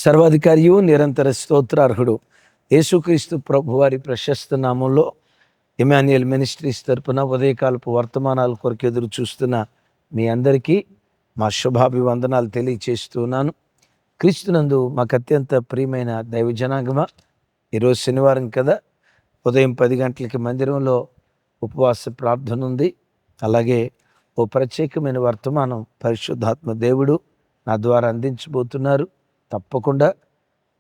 సర్వాధికారియు నిరంతర స్తోత్రార్హుడు యేసుక్రీస్తు ప్రభు వారి ప్రశస్త నామంలో ఇమాన్యుయల్ మినిస్ట్రీస్ తరపున ఉదయకాలపు వర్తమానాల కొరకు ఎదురు చూస్తున్న మీ అందరికీ మా శుభాభివందనాలు తెలియచేస్తున్నాను. క్రీస్తునందు మాకు అత్యంత ప్రియమైన దైవ జనాంగమా, ఈరోజు శనివారం కదా, ఉదయం 10 గంటలకి మందిరంలో ఉపవాస ప్రార్థన ఉంది. అలాగే ఓ ప్రత్యేకమైన వర్తమానం పరిశుద్ధాత్మ దేవుడు నా ద్వారా అందించబోతున్నారు. తప్పకుండా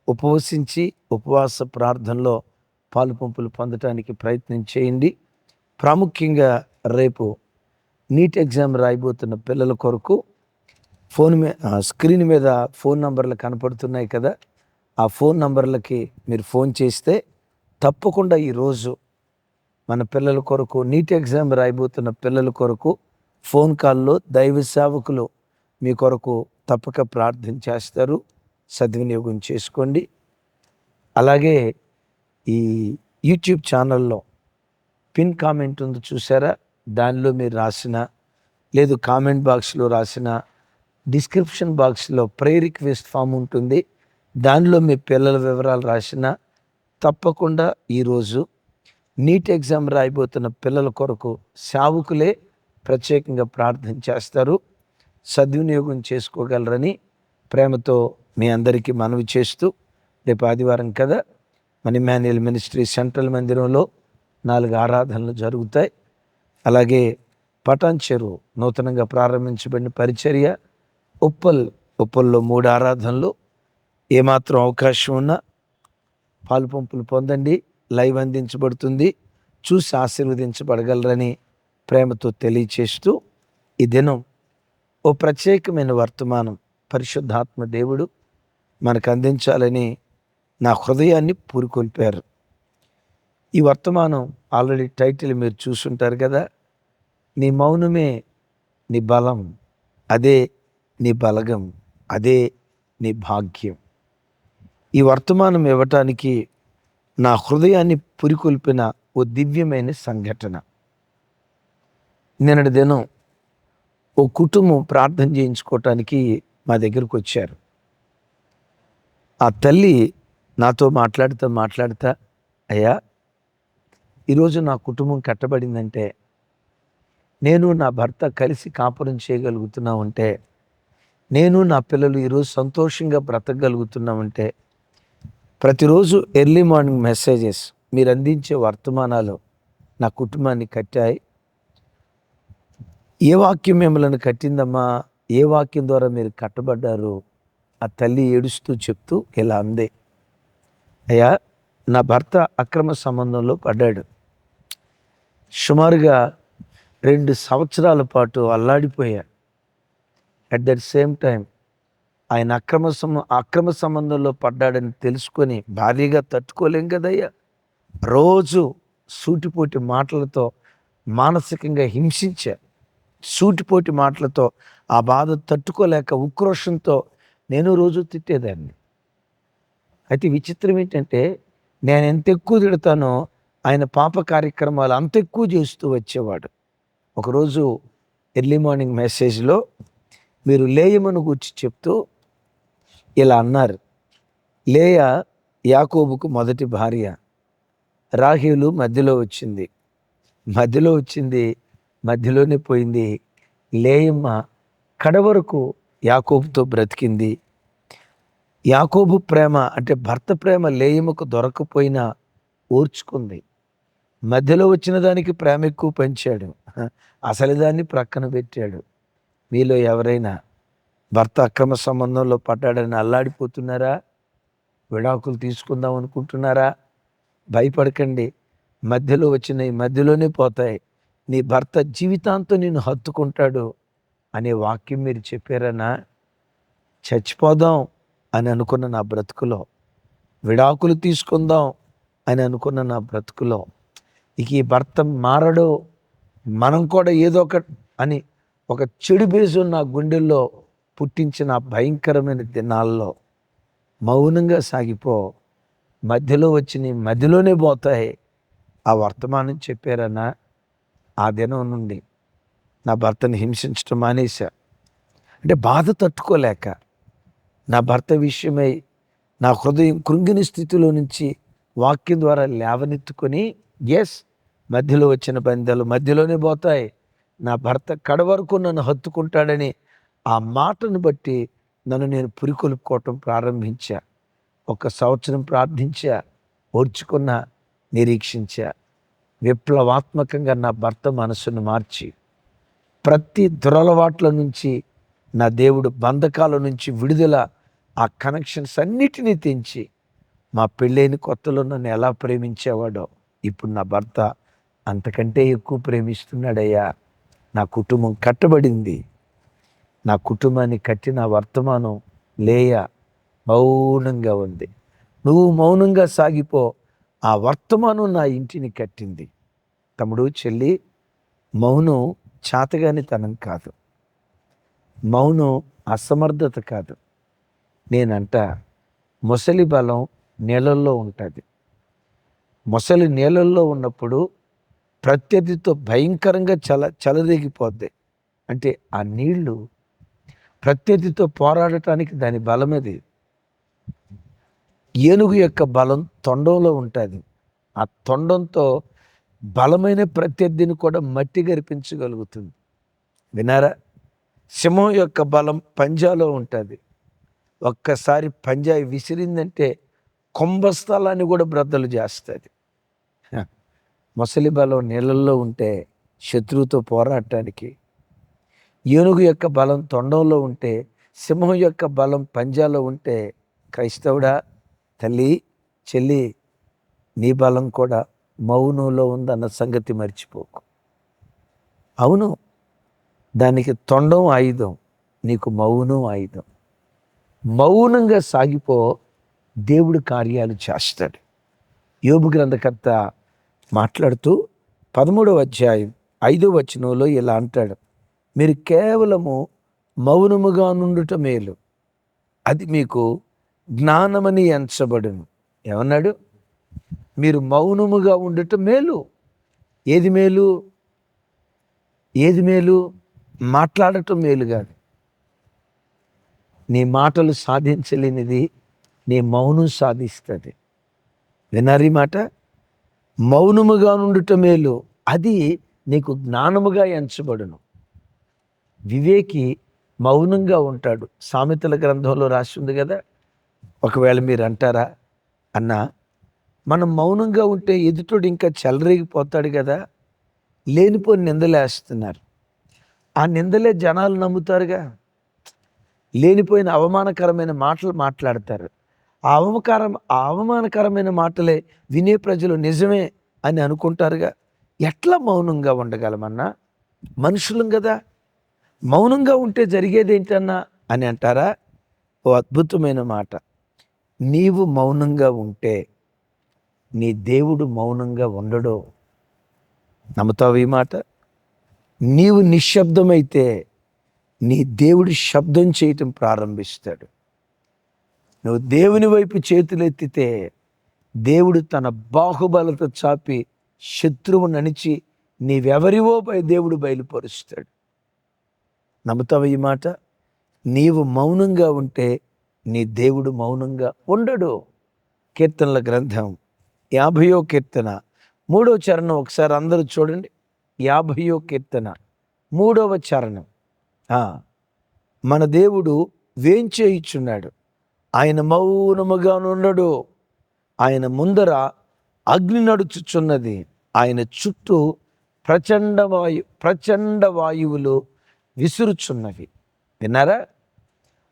ఉపవసించి ఉపవాస ప్రార్థనలో పాలు పంపులు పొందటానికి ప్రయత్నం చేయండి. ప్రాముఖ్యంగా రేపు నీట్ ఎగ్జామ్ రాయబోతున్న పిల్లల కొరకు స్క్రీన్ మీద ఫోన్ నంబర్లు కనపడుతున్నాయి కదా, ఆ ఫోన్ నంబర్లకి మీరు ఫోన్ చేస్తే తప్పకుండా ఈరోజు మన పిల్లల కొరకు, నీట్ ఎగ్జామ్ రాయబోతున్న పిల్లల కొరకు ఫోన్ కాల్లో దైవ సేవకులు మీ కొరకు తప్పక ప్రార్థన చేస్తారు. సద్వినియోగం చేసుకోండి. అలాగే ఈ యూట్యూబ్ ఛానల్లో పిన్ కామెంట్ ఉంది చూసారా, దానిలో మీరు రాసిన, లేదు కామెంట్ బాక్స్లో రాసిన, డిస్క్రిప్షన్ బాక్స్లో ప్రేయర్ రిక్వెస్ట్ ఫామ్ ఉంటుంది, దానిలో మీ పిల్లల వివరాలు రాసిన తప్పకుండా ఈరోజు నీట్ ఎగ్జామ్ రాయబోతున్న పిల్లల కొరకు సేవకులే ప్రత్యేకంగా ప్రార్థన చేస్తారు. సద్వినియోగం చేసుకోగలరని ప్రేమతో మీ అందరికీ మనవి చేస్తూ, రేపు ఆదివారం కదా, మన ఇమాన్యుయల్ మినిస్ట్రీ సెంట్రల్ మందిరంలో 4 ఆరాధనలు జరుగుతాయి. అలాగే పటాన్ చెరువు నూతనంగా ప్రారంభించబడిన పరిచర్య ఉప్పల్లో 3 ఆరాధనలు. ఏమాత్రం అవకాశం ఉన్నా పాలు పంపులు పొందండి. లైవ్ అందించబడుతుంది, చూసి ఆశీర్వదించబడగలరని ప్రేమతో తెలియచేస్తూ, ఈ దినం ఓ ప్రత్యేకమైన వర్తమానం పరిశుద్ధాత్మ దేవుడు మనకు అందించాలని నా హృదయాన్ని పూరుకొల్పారు. ఈ వర్తమానం ఆల్రెడీ టైటిల్ మీరు చూసుంటారు కదా, నీ మౌనమే నీ బలం, అదే నీ బలగం, అదే నీ భాగ్యం. ఈ వర్తమానం ఇవ్వటానికి నా హృదయాన్ని పురికొల్పిన ఓ దివ్యమైన సంఘటన. నిన్నటి దినం ఓ కుటుంబం ప్రార్థన చేయించుకోవటానికి మా దగ్గరకు వచ్చారు. ఆ తల్లి నాతో మాట్లాడుతా, అయ్యా, ఈరోజు నా కుటుంబం కట్టబడిందంటే, నేను నా భర్త కలిసి కాపురం చేయగలుగుతున్నామంటే, నేను నా పిల్లలు ఈరోజు సంతోషంగా బ్రతకగలుగుతున్నామంటే, ప్రతిరోజు ఎర్లీ మార్నింగ్ మెసేజెస్ మీరు అందించే వర్తమానాలు నా కుటుంబాన్ని కట్టాయి. ఏ వాక్యం మిమ్మల్ని కట్టిందమ్మా, ఏ వాక్యం ద్వారా మీరు కట్టబడ్డారు? ఆ తల్లి ఏడుస్తూ చెప్తూ ఇలా అంది, అయ్యా, నా భర్త అక్రమ సంబంధంలో పడ్డాడు. సుమారుగా 2 సంవత్సరాల పాటు అల్లాడిపోయాడు. అట్ దట్ సేమ్ టైం ఆయన అక్రమ సంబంధంలో పడ్డాడని తెలుసుకొని భారీగా తట్టుకోలేం కదయ్యా. రోజు సూటిపోటి మాటలతో మానసికంగా హింసించా. సూటిపోటి మాటలతో ఆ బాధ తట్టుకోలేక ఉక్రోషంతో నేను రోజు తిట్టేదాన్ని. అయితే విచిత్రం ఏంటంటే, నేను ఎంత ఎక్కువ తిడతానో ఆయన పాప కార్యక్రమాలు అంత ఎక్కువ చేస్తూ వచ్చేవాడు. ఒకరోజు ఎర్లీ మార్నింగ్ మెసేజ్లో మీరు లేయమను గురించి చెప్తూ ఇలా అన్నారు, లేయ యాకోబుకు మొదటి భార్య, రాహేలు మధ్యలో వచ్చింది, మధ్యలోనే పోయింది. లేయమ్మ కడవరకు యాకోబుతో బ్రతికింది. యాకోబు ప్రేమ అంటే భర్త ప్రేమ లేయమ్మకు దొరకపోయినా ఓర్చుకుంది. మధ్యలో వచ్చిన దానికి ప్రేమ ఎక్కువ పెంచాడు, అసలు దాన్ని ప్రక్కన పెట్టాడు. మీలో ఎవరైనా భర్త అక్రమ సంబంధంలో పడ్డాడని అల్లాడిపోతున్నారా? విడాకులు తీసుకుందాం అనుకుంటున్నారా? భయపడకండి. మధ్యలో వచ్చినవి మధ్యలోనే పోతాయి. నీ భర్త జీవితాంతం నిన్ను హత్తుకుంటాడు అనే వాక్యం మీరు చెప్పారనా? చచ్చిపోదాం అని అనుకున్న నా బ్రతుకులో, విడాకులు తీసుకుందాం అని అనుకున్న నా బ్రతుకులో, ఇక ఈ భర్త మారడు, మనం కూడా ఏదో అని ఒక చెడు బేసు నా గుండెల్లో పుట్టించిన భయంకరమైన దినాల్లో మౌనంగా సాగిపో, మధ్యలో వచ్చి మధ్యలోనే పోతాయి. ఆ వర్తమానం చెప్పారన్నా? ఆ దినం నుండి నా భర్తని హింసించడం మానేశా. అంటే బాధ తట్టుకోలేక, నా భర్త విషయమై నా హృదయం కృంగిన స్థితిలో నుంచి వాక్యం ద్వారా లేవనెత్తుకొని, ఎస్, మధ్యలో వచ్చిన బంధాలు మధ్యలోనే పోతాయి, నా భర్త కడవరకు నన్ను హత్తుకుంటాడని ఆ మాటను బట్టి నన్ను నేను పురికొల్పుకోవటం ప్రారంభించా. 1 సంవత్సరం ప్రార్థించా, ఓర్చుకున్నా, నిరీక్షించా. విప్లవాత్మకంగా నా భర్త మనసును మార్చి ప్రతి దురలవాట్ల నుంచి నా దేవుడు బంధకాల నుంచి విడుదల, ఆ కనెక్షన్స్ అన్నిటినీ తెంచి మా పెళ్ళైన కొత్తలో నన్ను ఎలా ప్రేమించేవాడో ఇప్పుడు నా భర్త అంతకంటే ఎక్కువ ప్రేమిస్తున్నాడయ్యా. నా కుటుంబం కట్టబడింది. నా కుటుంబాన్ని కట్టిన వర్తమానం లేయ మౌనంగా ఉంది. నువ్వు మౌనంగా సాగిపో, ఆ వర్తమానం నా ఇంటిని కట్టింది. తమ్ముడు, చెల్లి, మౌనం చాతగానితనం కాదు, మౌనం అసమర్థత కాదు. నేనంట మొసలి బలం నీళ్ళల్లో ఉంటుంది. మొసలి నీళ్ళల్లో ఉన్నప్పుడు ప్రత్యర్థితో భయంకరంగా చెలరేగిపోద్ది. అంటే ఆ నీళ్లు ప్రత్యర్థితో పోరాడటానికి దాని బలమది. ఏనుగు యొక్క బలం తొండంలో ఉంటుంది. ఆ తొండంతో బలమైన ప్రత్యర్థిని కూడా మట్టి గరిపించగలుగుతుంది. వినారా? సింహం యొక్క బలం పంజాలో ఉంటుంది. ఒక్కసారి పంజా విసిరిందంటే కుంభస్థలాన్ని కూడా బ్రద్దలు చేస్తుంది. మొసలి బలం నీళ్ళల్లో ఉంటే శత్రువుతో పోరాడటానికి, ఏనుగు యొక్క బలం తొండంలో ఉంటే, సింహం యొక్క బలం పంజాలో ఉంటే, క్రైస్తవుడా, తల్లి, చెల్లి, నీ బలం కూడా మౌనంలో ఉందన్న సంగతి మర్చిపోకు. అవును, దానికి తొండం ఆయుధం, నీకు మౌనం ఆయుధం. మౌనంగా సాగిపో, దేవుడు కార్యాలు చేస్తాడు. యోబు గ్రంథకర్త మాట్లాడుతూ 13వ అధ్యాయం 5వ వచనంలో ఇలా అంటాడు, మీరు కేవలము మౌనముగా నుండుట మేలు, అది మీకు జ్ఞానమని ఎంచబడును. ఏమన్నాడు? మీరు మౌనముగా ఉండటం మేలు. ఏది మేలు? ఏది మేలు? మాట్లాడటం మేలు కాదు. నీ మాటలు సాధించలేనిది నీ మౌనం సాధిస్తుంది. వినారీ మాట? మౌనముగా నుండుట మేలు, అది నీకు జ్ఞానముగా ఎంచబడును. వివేకి మౌనంగా ఉంటాడు. సామెతల గ్రంథంలో రాసి ఉంది కదా. ఒకవేళ మీరు అంటారా, అన్నా, మనం మౌనంగా ఉంటే ఎదుటోడు ఇంకా చెలరేగిపోతాడు కదా, లేనిపోని నిందలేస్తున్నారు. ఆ నిందలే జనాలు నమ్ముతారుగా. లేనిపోయిన అవమానకరమైన మాటలు మాట్లాడతారు. ఆ అవమానకరమైన మాటలే వినే ప్రజలు నిజమే అని అనుకుంటారుగా. ఎట్లా మౌనంగా ఉండగలమన్నా? మనుషులం కదా. మౌనంగా ఉంటే జరిగేది ఏంటన్నా అని అంటారా? ఓ అద్భుతమైన మాట. నీవు మౌనంగా ఉంటే నీ దేవుడు మౌనంగా ఉండడు. నమ్ముతావు ఈ మాట? నీవు నిశ్శబ్దమైతే నీ దేవుడు శబ్దం చేయటం ప్రారంభిస్తాడు. నువ్వు దేవుని వైపు చేతులెత్తితే దేవుడు తన బాహుబలతో చాపి శత్రువు నడిచి నీవెవరివో దేవుడు బయలుపరుస్తాడు. నమ్ముతావు ఈ మాట? నీవు మౌనంగా ఉంటే నీ దేవుడు మౌనంగా ఉండడు. కీర్తనల గ్రంథం 50వ కీర్తన 3వ చరణం ఒకసారి అందరూ చూడండి. 50వ కీర్తన 3వ చరణం. మన దేవుడు వేంచేయిచున్నాడు, ఆయన మౌనముగా ఉండడు. ఆయన ముందర అగ్ని నడుచుచున్నది, ఆయన చుట్టూ ప్రచండ వాయువులు విసురుచున్నవి. విన్నారా?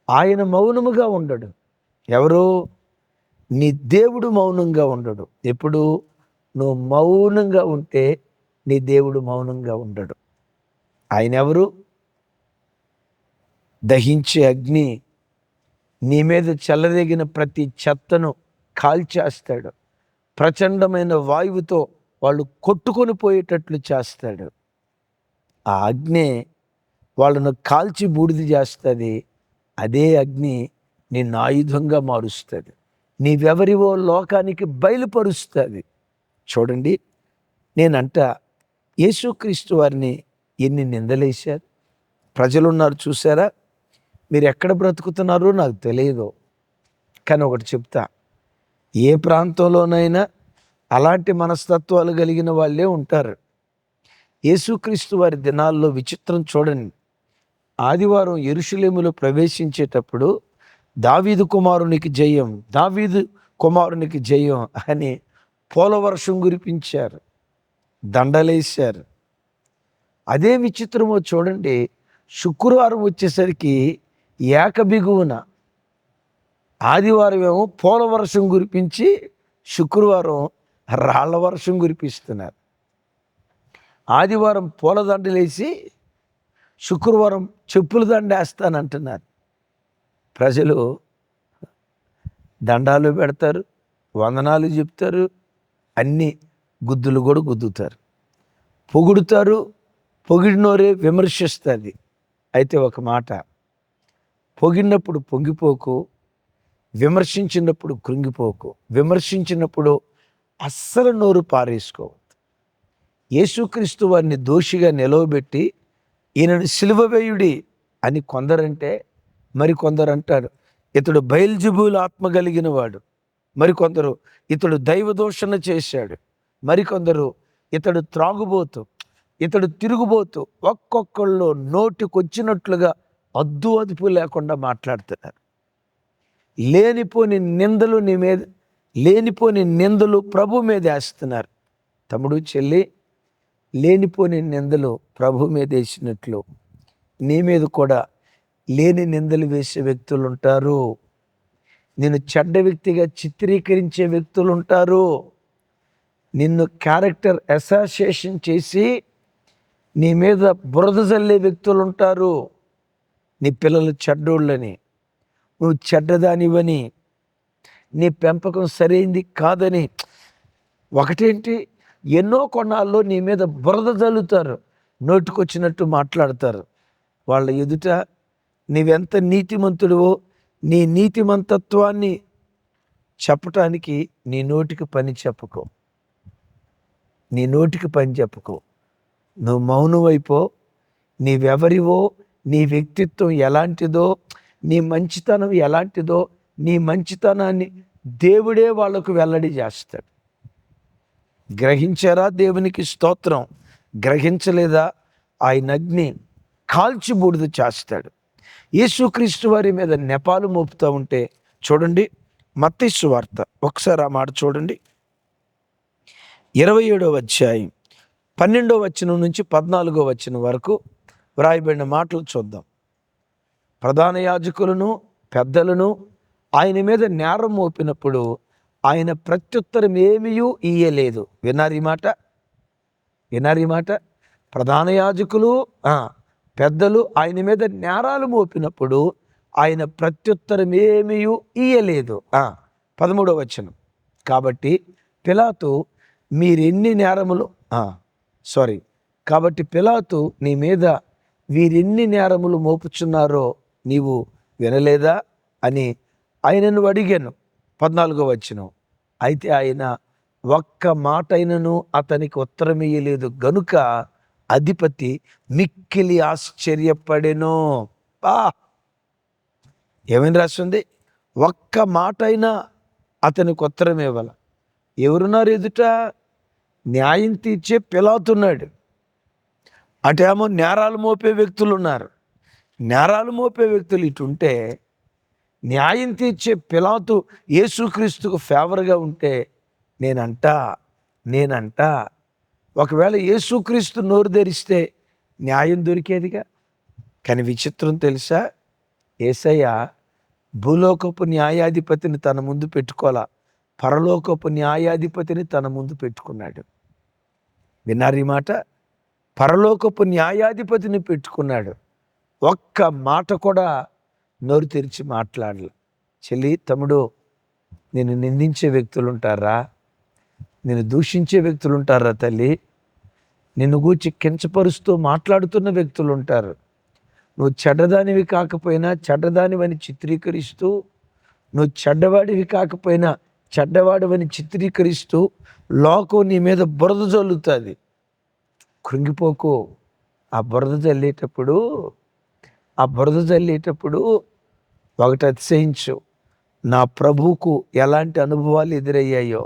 ఆయన మౌనముగా ఉండడు. ఎవరు? నీ దేవుడు మౌనంగా ఉండడు. ఎప్పుడు? నువ్వు మౌనంగా ఉంటే నీ దేవుడు మౌనంగా ఉండడు. ఆయన ఎవరు? దహించే అగ్ని. నీ మీద చెలరేగిన ప్రతి చెత్తను కాల్చేస్తాడు. ప్రచండమైన వాయువుతో వాళ్ళు కొట్టుకొని పోయేటట్లు చేస్తాడు. ఆ అగ్ని వాళ్ళను కాల్చి బూడిద చేస్తుంది. అదే అగ్ని నిన్ను ఆయుధంగా మారుస్తుంది. నీవెవరివో లోకానికి బయలుపరుస్తుంది. చూడండి, నేనంట యేసుక్రీస్తు వారిని ఎన్ని నిందలేశారు. ప్రజలున్నారు చూసారా? మీరు ఎక్కడ బ్రతుకుతున్నారో నాకు తెలియదు. కానీ ఒకటి చెప్తా, ఏ ప్రాంతంలోనైనా అలాంటి మనస్తత్వాలు కలిగిన వాళ్ళే ఉంటారు. యేసుక్రీస్తు వారి దినాల్లో విచిత్రం చూడండి. ఆదివారం యెరూషలేములో ప్రవేశించేటప్పుడు దావీదు కుమారునికి జయం, దావీదు కుమారునికి జయం అని పూలవర్షం కురిపించారు, దండలేశారు. అదే విచిత్రమో చూడండి, శుక్రవారం వచ్చేసరికి ఏకబిగువున ఆదివారం ఏమో పూలవర్షం కురిపించి శుక్రవారం రాళ్ల వర్షం కురిపిస్తున్నారు. ఆదివారం పూలదండలేసి శుక్రవారం చెప్పుల దండ వేస్తానంటున్నారు. ప్రజలు దండాలు పెడతారు, వందనాలు చెప్తారు, అన్ని గుద్దులు కూడా గుద్దుతారు, పొగుడుతారు, పొగిడినోరే విమర్శిస్తుంది. అయితే ఒక మాట, పొగిడినప్పుడు పొంగిపోకు, విమర్శించినప్పుడు కృంగిపోకు, విమర్శించినప్పుడు అస్సలు నోరు పారేసుకోవద్దు. యేసుక్రీస్తు వారిని దోషిగా నిలవబెట్టి ఈయనను సిలువ వేయుడి అని కొందరంటే, మరికొందరు అంటారు ఇతడు బయల్జెబూలు ఆత్మ కలిగిన వాడు, మరికొందరు ఇతడు దైవదూషణ చేశాడు, మరికొందరు ఇతడు త్రాగుబోతు, ఇతడు తిరుగుబోతు. ఒక్కొక్కళ్ళు నోటికొచ్చినట్లుగా అద్దు అదుపు లేకుండా మాట్లాడుతున్నారు. లేనిపోని నిందలు నీ మీద, లేనిపోని నిందలు ప్రభు మీద వేస్తున్నారు. తమ్ముడు, చెల్లి, లేనిపోని నిందలు ప్రభు మీద వేసినట్లు నీ మీద కూడా లేని నిందలు వేసే వ్యక్తులు ఉంటారు. నిన్ను చెడ్డ వ్యక్తిగా చిత్రీకరించే వ్యక్తులు ఉంటారు. నిన్ను క్యారెక్టర్ అసాసియేషన్ చేసి నీ మీద బురద జల్లే వ్యక్తులు ఉంటారు. నీ పిల్లలు చెడ్డోళ్ళని, నువ్వు చెడ్డదానివని, నీ పెంపకం సరైంది కాదని, ఒకటేంటి ఎన్నో కొన్నాళ్ళు నీ మీద బురద జల్లుతారు, నోటికొచ్చినట్టు మాట్లాడతారు. వాళ్ళ ఎదుట నీవెంత నీతిమంతుడివో నీ నీతిమంతత్వాన్ని చెప్పటానికి నీ నోటికి పని చెప్పుకో, నీ నోటికి పని చెప్పుకో. నువ్వు మౌనమైపో. నీవెవరివో, నీ వ్యక్తిత్వం ఎలాంటిదో, నీ మంచితనం ఎలాంటిదో, నీ మంచితనాన్ని దేవుడే వాళ్లకు వెల్లడి చేస్తాడు. గ్రహించారా? దేవునికి స్తోత్రం. గ్రహించలేదా? ఆయన అగ్ని కాల్చి బూడిద చేస్తాడు. యేసుక్రీస్తు వారి మీద నెపాలు మోపుతూ ఉంటే చూడండి, మత్తయి సువార్త ఒకసారి ఆ మాట చూడండి, 27వ అధ్యాయం 12వ వచనం నుంచి 14వ వచనం వరకు వ్రాయబడిన మాటలు చూద్దాం. ప్రధాన యాజకులను పెద్దలను ఆయన మీద నేరం మోపినప్పుడు ఆయన ప్రత్యుత్తరం ఏమీ ఇయ్యలేదు. విన్నారు ఈ మాట? విన్నారు ఈ మాట? ప్రధాన యాజకులు పెద్దలు ఆయన మీద నేరాలు మోపినప్పుడు ఆయన ప్రత్యుత్తరం ఏమీ ఇయ్యలేదు. 13వ వచనం, కాబట్టి పిలాతు మీరెన్ని నేరములు కాబట్టి పిలాతు నీ మీద వీరెన్ని నేరములు మోపుచున్నారో నీవు వినలేదా అని ఆయనను అడిగాను. 14వ వచనం, అయితే ఆయన ఒక్క మాట అయినను అతనికి ఉత్తరం ఇయ్యలేదు గనుక అధిపతి మిక్కిలి ఆశ్చర్యపడెను. ఏమని రాస్తుంది? ఒక్క మాట అయినా అతనికి ఉత్తరం ఇవ్వాల. ఎవరున్నారు ఎదుట? న్యాయం తీర్చే పిలాతున్నాడు, అటేమో నేరాలు మోపే వ్యక్తులు ఉన్నారు. నేరాలు మోపే వ్యక్తులు ఇటుంటే, న్యాయం తీర్చే పిలాతు యేసుక్రీస్తుకు ఫేవర్గా ఉంటే నేనంటా ఒకవేళ యేసుక్రీస్తు నోరు ధరిస్తే న్యాయం దొరికేదిగా. కానీ విచిత్రం తెలుసా? యేసయ్య భూలోకపు న్యాయాధిపతిని తన ముందు పెట్టుకోవాలా, పరలోకపు న్యాయాధిపతిని తన ముందు పెట్టుకున్నాడు. విన్నారు ఈ మాట? పరలోకపు న్యాయాధిపతిని పెట్టుకున్నాడు. ఒక్క మాట కూడా నోరు తెరిచి మాట్లాడాలి. చెల్లి, తమ్ముడు, నేను నిందించే వ్యక్తులు ఉంటారా? నేను దూషించే వ్యక్తులు ఉంటారా? తల్లి, నిన్ను గూర్చి కించపరుస్తూ మాట్లాడుతున్న వ్యక్తులు ఉంటారు. నువ్వు చెడ్డదానివి కాకపోయినా చెడ్డదానివని చిత్రీకరిస్తూ, నువ్వు చెడ్డవాడివి కాకపోయినా చెడ్డవాడివని చిత్రీకరిస్తూ లోకం నీ మీద బురద జల్లుతుంది. కృంగిపోకు. ఆ బురద జల్లేటప్పుడు ఒకటి అతిశయించు, నా ప్రభువుకు ఎలాంటి అనుభవాలు ఎదురయ్యాయో,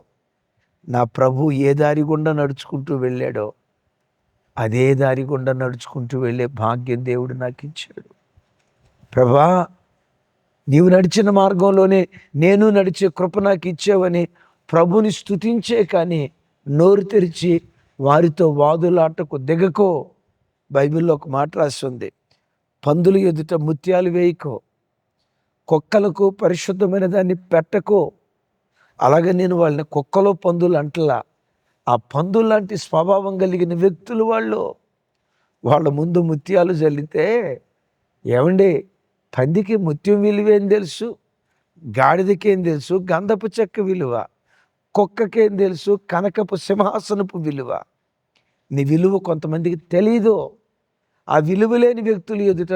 నా ప్రభు ఏ దారి గుండా నడుచుకుంటూ వెళ్ళాడో అదే దారి గుండా నడుచుకుంటూ వెళ్ళే భాగ్యం దేవుడు నాకు ఇచ్చాడు. ప్రభా, నీవు నడిచిన మార్గంలోనే నేను నడిచే కృప నాకు ఇచ్చావని ప్రభుని స్తుతించే కానీ నోరు తెరిచి వారితో వాదులాటకు దిగకో. బైబిల్లో ఒక మాట రాస్తుంది, పందులు ఎదుట ముత్యాలు వేయకో, కుక్కలకు పరిశుద్ధమైన దాన్ని పెట్టకో. అలాగే నేను వాళ్ళని కుక్కలో పందులు అంటలా. ఆ పందులాంటి స్వభావం కలిగిన వ్యక్తులు వాళ్ళ ముందు ముత్యాలు జల్లితే, ఏమండి, పందికి ముత్యం విలువేం తెలుసు, గాడిదకేం తెలుసు గంధపు చెక్క విలువ, కుక్కకేం తెలుసు కనకపు సింహాసనపు విలువ. నీ విలువ కొంతమందికి తెలీదు. ఆ విలువ లేని వ్యక్తులు ఎదుట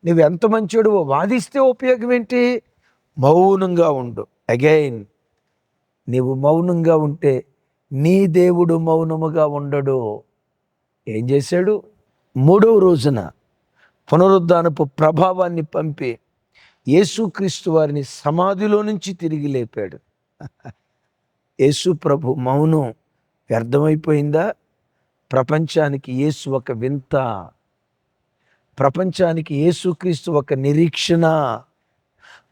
నువ్వెంత మంచోడువో వాదిస్తే ఉపయోగం ఏంటి? మౌనంగా ఉండు. అగైన్, నీవు మౌనంగా ఉంటే నీ దేవుడు మౌనముగా ఉండడు. ఏం చేశాడు? 3వ రోజున పునరుద్ధానపు ప్రభావాన్ని పంపి యేసుక్రీస్తు వారిని సమాధిలో నుంచి తిరిగి లేపాడు. యేసు ప్రభు మౌనం వ్యర్థమైపోయిందా? ప్రపంచానికి యేసు ఒక వింత, ప్రపంచానికి యేసుక్రీస్తు ఒక నిరీక్షణ,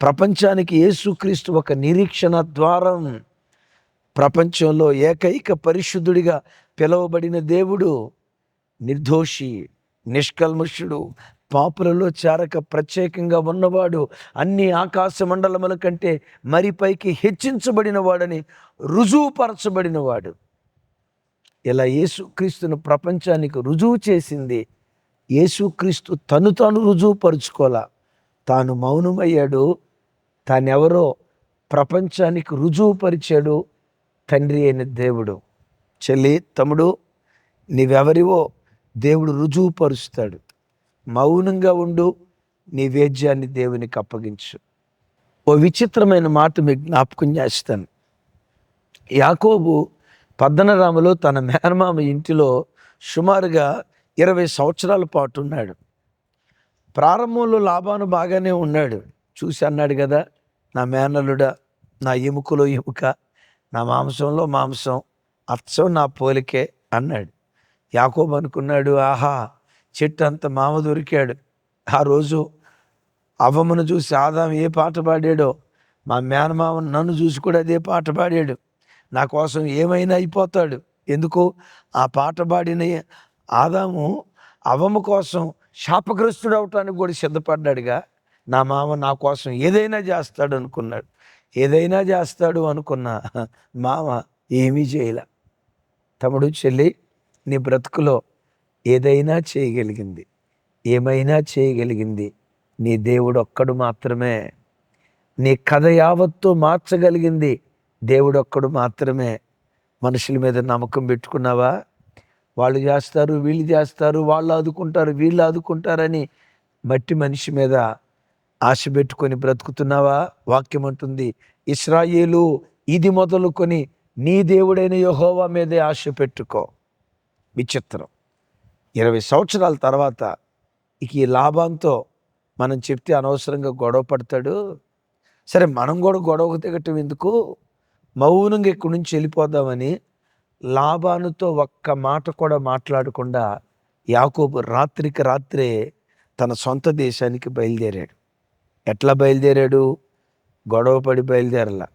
ప్రపంచానికి యేసుక్రీస్తు ఒక నిరీక్షణ ద్వారం. ప్రపంచంలో ఏకైక పరిశుద్ధుడిగా పిలువబడిన దేవుడు, నిర్దోషి, నిష్కల్మషుడు, పాపులలో చేరక ప్రత్యేకంగా ఉన్నవాడు, అన్ని ఆకాశ మండలముల కంటే మరి పైకి హెచ్చించబడిన వాడని రుజువుపరచబడినవాడు. ఇలా యేసుక్రీస్తును ప్రపంచానికి రుజువు చేసింది యేసుక్రీస్తు తాను రుజువుపరుచుకోలా. తాను మౌనమయ్యాడు. తానెవరో ప్రపంచానికి రుజువుపరిచాడు తండ్రి అయిన దేవుడు. చెల్లి, తమ్ముడు, నీవెవరివో దేవుడు రుజువుపరుస్తాడు. మౌనంగా ఉండు, నీ వేద్యాన్ని దేవునికి అప్పగించు. ఓ విచిత్రమైన మాట మీకు జ్ఞాపకం చేస్తాను. యాకోబు పద్దనరాములో తన మేనమామ ఇంటిలో సుమారుగా 20 సంవత్సరాల పాటు ఉన్నాడు. ప్రారంభంలో లాబాను బాగానే ఉన్నాడు. చూసి అన్నాడు కదా, నా మేనల్లుడా, నా ఎముకలో ఎముక, నా మాంసంలో మాంసం, అచ్చం నా పోలికే అన్నాడు. యాకోబు అనుకున్నాడు, ఆహా, చెట్టు అంత మామ దొరికాడు. ఆ రోజు అవ్వమ్మను చూసి ఆదాం ఏ పాట పాడాడో, మా మేనమామ నన్ను చూసి కూడా అదే పాట పాడాడు. నా కోసం ఏమైనా అయిపోతాడు. ఎందుకు? ఆ పాట పాడిన ఆదాము అవ్వమ్మ కోసం శాపగ్రస్తుడు అవటానికి కూడా సిద్ధపడ్డాడుగా. నా మామ నా కోసం ఏదైనా చేస్తాడు అనుకున్నాడు. ఏదైనా చేస్తాడు అనుకున్న మామ ఏమీ చేయలే. తమ్ముడు, చెల్లి, నీ బ్రతుకులో ఏదైనా చేయగలిగింది, ఏమైనా చేయగలిగింది నీ దేవుడు ఒక్కడు మాత్రమే. నీ కథ యావత్తు మార్చగలిగింది దేవుడు ఒక్కడు మాత్రమే. మనుషుల మీద నమ్మకం పెట్టుకున్నావా? వాళ్ళు చేస్తారు, వీళ్ళు చేస్తారు, వాళ్ళు ఆదుకుంటారు, వీళ్ళు ఆదుకుంటారని మట్టి మనిషి మీద ఆశ పెట్టుకొని బ్రతుకుతున్నావా? వాక్యం అంటుంది, ఇశ్రాయేలు, ఇది మొదలుకొని నీ దేవుడైన యెహోవా మీదే ఆశ పెట్టుకో. విచిత్రం. 20 సంవత్సరాల తర్వాత ఇక ఈ లాభంతో మనం చెప్తే అనవసరంగా గొడవ పడతాడు. సరే, మనం కూడా గొడవకు దిగటం ఎందుకు? మౌనంగా ఇక్కడి నుంచి వెళ్ళిపోదామని లాబానుతో ఒక్క మాట కూడా మాట్లాడకుండా యాకోబు రాత్రికి రాత్రే తన సొంత దేశానికి బయలుదేరాడు. ఎట్లా బయలుదేరాడు? గొడవపడి బయలుదేరలా,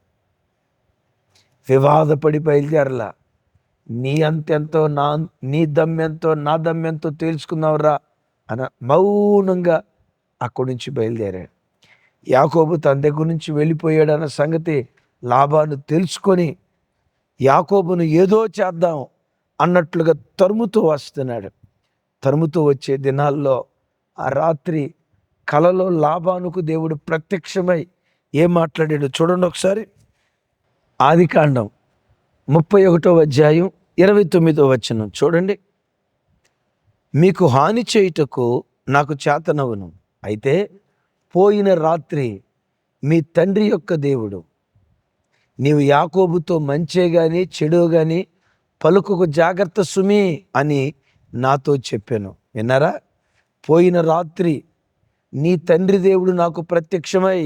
వివాదపడి బయలుదేరలా. నీ అంతెంతో నీ దమ్మెంతో నా దమ్మెంతో తేల్చుకున్నావురా అని మౌనంగా అక్కడి నుంచి బయలుదేరాడు. యాకోబు తన దగ్గర నుంచి వెళ్ళిపోయాడన్న సంగతి లాబాను తెలుసుకొని యాకోబును ఏదో చేద్దాం అన్నట్లుగా తరుముతూ వస్తున్నాడు. తరుముతూ వచ్చే దినాల్లో ఆ రాత్రి కలలో లాబానుకు దేవుడు ప్రత్యక్షమై ఏం మాట్లాడాడు చూడండి ఒకసారి. ఆదికాండం 31వ అధ్యాయం 29వ వచనం చూడండి. మీకు హాని చేయుటకు నాకు చేతనవును, అయితే పోయిన రాత్రి మీ తండ్రి యొక్క దేవుడు నీవు యాకోబుతో మంచే గాని చెడో గాని పలుకుకు జాగ్రత్త సుమి అని నాతో చెప్పాను. విన్నారా? పోయిన రాత్రి నీ తండ్రి దేవుడు నాకు ప్రత్యక్షమై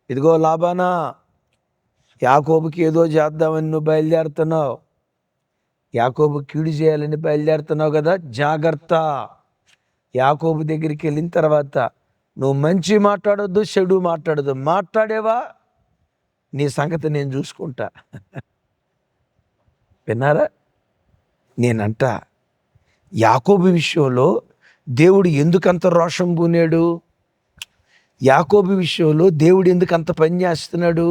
ఇదిగో లాబానా, యాకోబుకి ఏదో చేద్దామని నువ్వు బయలుదేరుతున్నావు, యాకోబు కీడు చేయాలని బయలుదేరుతున్నావు కదా, జాగ్రత్త. యాకోబు దగ్గరికి వెళ్ళిన తర్వాత నువ్వు మంచి మాట్లాడొద్దు, చెడు మాట్లాడొద్దు. మాట్లాడేవా, నీ సంగతి నేను చూసుకుంటా. విన్నారా? నేనంట యాకోబు విషయంలో దేవుడు ఎందుకంత రోషం పూనాడు, యాకోబు విషయంలో దేవుడు ఎందుకు అంత పని చేస్తున్నాడు,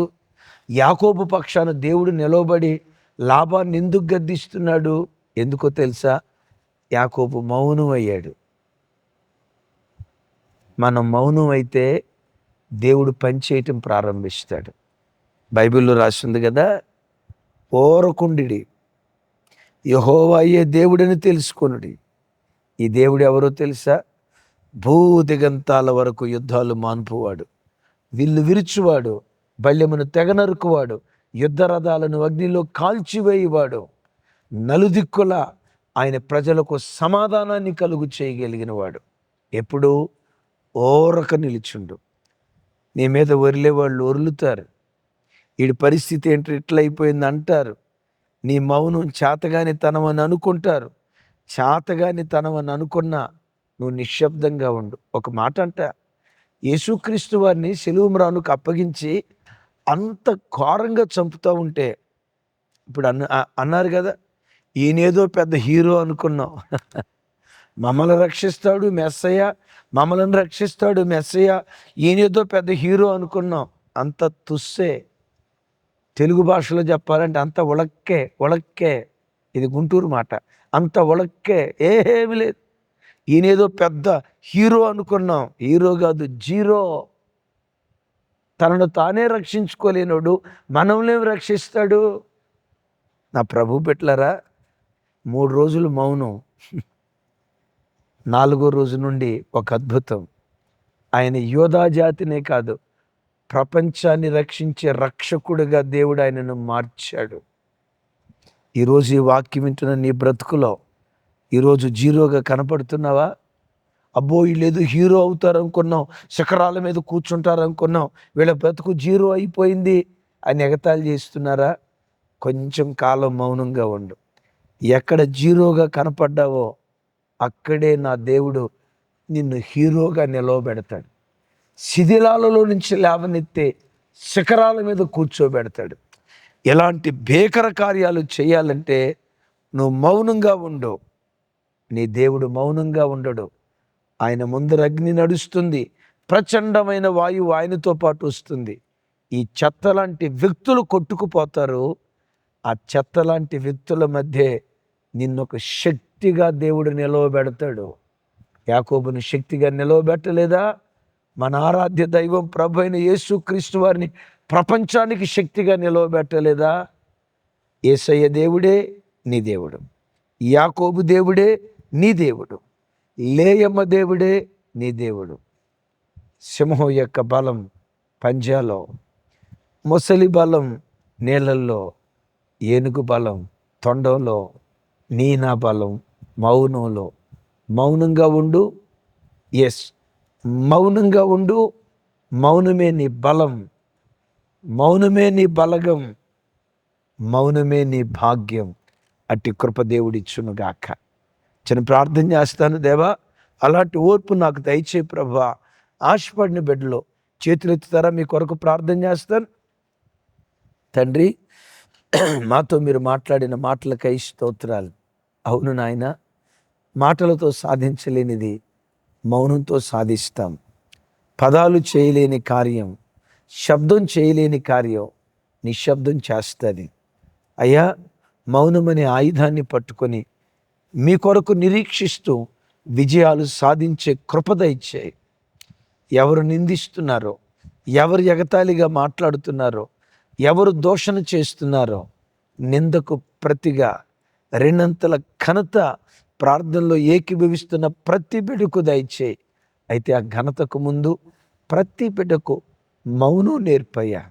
యాకోబు పక్షాన దేవుడు నిలవబడి లాభాన్ని ఎందుకు గద్దిస్తున్నాడు, ఎందుకో తెలుసా? యాకోబు మౌనం అయ్యాడు. మనం మౌనం అయితే దేవుడు పని చేయటం ప్రారంభిస్తాడు. బైబిల్లో రాసింది కదా, ఓరకుండిడి, యెహోవాయే దేవుడని తెలుసుకొనుడి. ఈ దేవుడు ఎవరో తెలుసా? భూదిగంతాల వరకు యుద్ధాలు మాన్పువాడు, విల్లు విరుచువాడు, బల్యమును తెగనరుకువాడు, యుద్ధ రథాలను అగ్నిలో కాల్చివేయువాడు, నలుదిక్కుల ఆయన ప్రజలకు సమాధానాన్ని కలుగు చేయగలిగిన వాడు. ఎప్పుడు ఓరక నిలుచుండు. నీ మీద ఒరిలే వాళ్ళు ఒరులుతారు. వీడి పరిస్థితి ఏంటి ఇట్లా అయిపోయింది అంటారు. నీ మౌనం చేతగాని తనమని అనుకుంటారు. చేతగాని తనమని అనుకున్నా నువ్వు నిశ్శబ్దంగా ఉండు. ఒక మాట అంట, యేసుక్రీస్తు వారిని సిలువ మ్రానుకు అప్పగించి అంత ఘోరంగా చంపుతూ ఉంటే ఇప్పుడు అన్నారు కదా, ఈయనేదో పెద్ద హీరో అనుకున్నాం, మమ్మల్ని రక్షిస్తాడు మెస్సయ్య, మమ్మల్ని రక్షిస్తాడు మెస్సయ్య, ఈయనేదో పెద్ద హీరో అనుకున్నాం. అంత తుస్సే. తెలుగు భాషలో చెప్పాలంటే అంత ఉళక్కే. ఇది గుంటూరు మాట. అంత ఉళక్కే, ఏమీ లేదు. ఈయనేదో పెద్ద హీరో అనుకున్నాం. హీరో కాదు, జీరో. తనను తానే రక్షించుకోలేనోడు మనల్ని రక్షిస్తాడు. నా ప్రభు బిడ్డలారా, 3 రోజులు మౌనం, 4వ రోజు నుండి ఒక అద్భుతం. ఆయన యోధా జాతినే కాదు, ప్రపంచాన్ని రక్షించే రక్షకుడిగా దేవుడు ఆయనను మార్చాడు. ఈరోజు ఈ వాక్యం వింటున్న నీ బ్రతుకులో ఈరోజు జీరోగా కనపడుతున్నావా? అబ్బో వీళ్ళేదో హీరో అవుతారు అనుకున్నాం, శిఖరాల మీద కూర్చుంటారు అనుకున్నాం, వీళ్ళ బ్రతుకు జీరో అయిపోయింది అని ఎగతాళి చేస్తున్నారా? కొంచెం కాలం మౌనంగా ఉండు. ఎక్కడ జీరోగా కనపడ్డావో అక్కడే నా దేవుడు నిన్ను హీరోగా నిలవబెడతాడు. శిథిలాలలో నుంచి లేవనెత్తే శిఖరాల మీద కూర్చోబెడతాడు. ఎలాంటి భీకర కార్యాలు చేయాలంటే నువ్వు మౌనంగా ఉండు. నీ దేవుడు మౌనంగా ఉండడు. ఆయన ముందర అగ్ని నడుస్తుంది, ప్రచండమైన వాయువు ఆయనతో పాటు వస్తుంది. ఈ చెత్త లాంటి వ్యక్తులు కొట్టుకుపోతారు. ఆ చెత్త లాంటి వ్యక్తుల మధ్య నిన్నొక శక్తిగా దేవుడు నిలవబెడతాడు. యాకోబుని శక్తిగా నిలవబెట్టలేదా? మన ఆరాధ్య దైవం ప్రభు అయిన యేసుక్రీస్తు వారిని ప్రపంచానికి శక్తిగా నిలవబెట్టలేదా? యేసయ్య దేవుడే నీ దేవుడు, యాకోబు దేవుడే నీ దేవుడు, లేయమ్మ దేవుడే నీ దేవుడు. సింహం యొక్క బలం పంజాలో, మొసలి బలం నీళ్ళల్లో, ఏనుగు బలం తొండంలో, నీ నా బలం మౌనంలో. మౌనంగా ఉండు. ఎస్, మౌనంగా ఉండు. మౌనమే నీ బలం, మౌనమే నీ బలగం, మౌనమే నీ భాగ్యం. అట్టి కృప దేవుడిచ్చునుగాక. చిన్న ప్రార్థన చేస్తాను. దేవా, అలాంటి ఓర్పు నాకు దయచే ప్రభువా. ఆశపడిన బిడ్డలో చేతులెత్తుతారా? మీ కొరకు ప్రార్థన చేస్తాను. తండ్రి, మాతో మీరు మాట్లాడిన మాటలకై స్తోత్రాలు. అవును నాయన, మాటలతో సాధించలేనిది మౌనంతో సాధిస్తాం. పదాలు చేయలేని కార్యం, శబ్దం చేయలేని కార్యం నిశ్శబ్దం చేస్తుంది. అయ్యా, మౌనమనే ఆయుధాన్ని పట్టుకొని మీ కొరకు నిరీక్షిస్తూ విజయాలు సాధించే కృప దయచేయి. ఎవరు నిందిస్తున్నారో, ఎవరు ఎగతాళిగా మాట్లాడుతున్నారో, ఎవరు దూషణ చేస్తున్నారో, నిందకు ప్రతిగా రెండంతల ఘనత ప్రార్థనలో ఏకీభవిస్తున్న ప్రతి బిడ్డకు దయచేయి. అయితే ఆ ఘనతకు ముందు ప్రతి బిడ్డకు మౌనం నేర్పయ్యా.